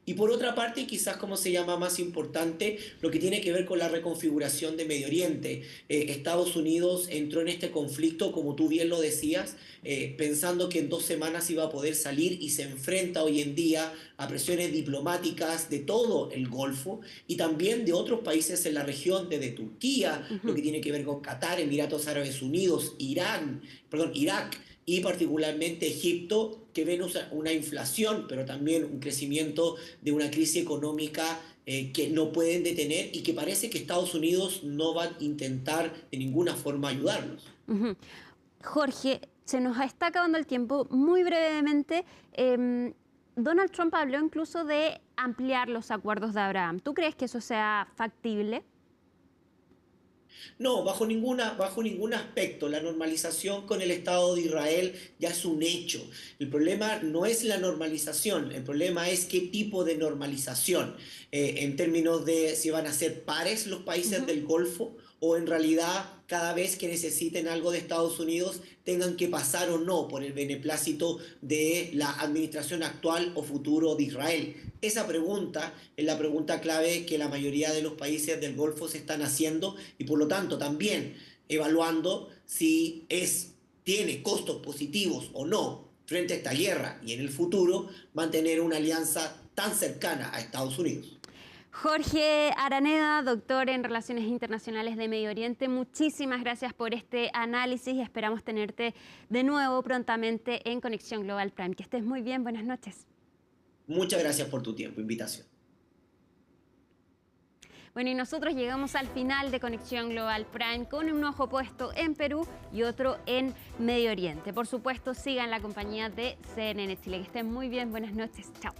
Y por otra parte, quizás como se llama más importante, lo que tiene que ver con la reconfiguración de Medio Oriente. Estados Unidos entró en este conflicto, como tú bien lo decías, pensando que en 2 semanas iba a poder salir, y se enfrenta hoy en día a presiones diplomáticas de todo el Golfo y también de otros países en la región, desde Turquía, lo que tiene que ver con Qatar, Emiratos Árabes Unidos, Irak y particularmente Egipto, que ven una inflación, pero también un crecimiento de una crisis económica que no pueden detener, y que parece que Estados Unidos no va a intentar de ninguna forma ayudarlos. Jorge, se nos está acabando el tiempo. Muy brevemente, Donald Trump habló incluso de ampliar los acuerdos de Abraham. ¿Tú crees que eso sea factible? No, bajo ningún aspecto. La normalización con el Estado de Israel ya es un hecho. El problema no es la normalización, el problema es qué tipo de normalización, en términos de si van a ser pares los países del Golfo, o en realidad cada vez que necesiten algo de Estados Unidos tengan que pasar o no por el beneplácito de la administración actual o futuro de Israel. Esa pregunta es la pregunta clave que la mayoría de los países del Golfo se están haciendo, y por lo tanto también evaluando si tiene costos positivos o no frente a esta guerra, y en el futuro mantener una alianza tan cercana a Estados Unidos. Jorge Araneda, doctor en Relaciones Internacionales de Medio Oriente, muchísimas gracias por este análisis y esperamos tenerte de nuevo prontamente en Conexión Global Prime. Que estés muy bien, buenas noches. Muchas gracias por tu tiempo, invitación. Bueno, y nosotros llegamos al final de Conexión Global Prime con un ojo puesto en Perú y otro en Medio Oriente. Por supuesto, sigan la compañía de CNN Chile. Que estén muy bien, buenas noches, chao.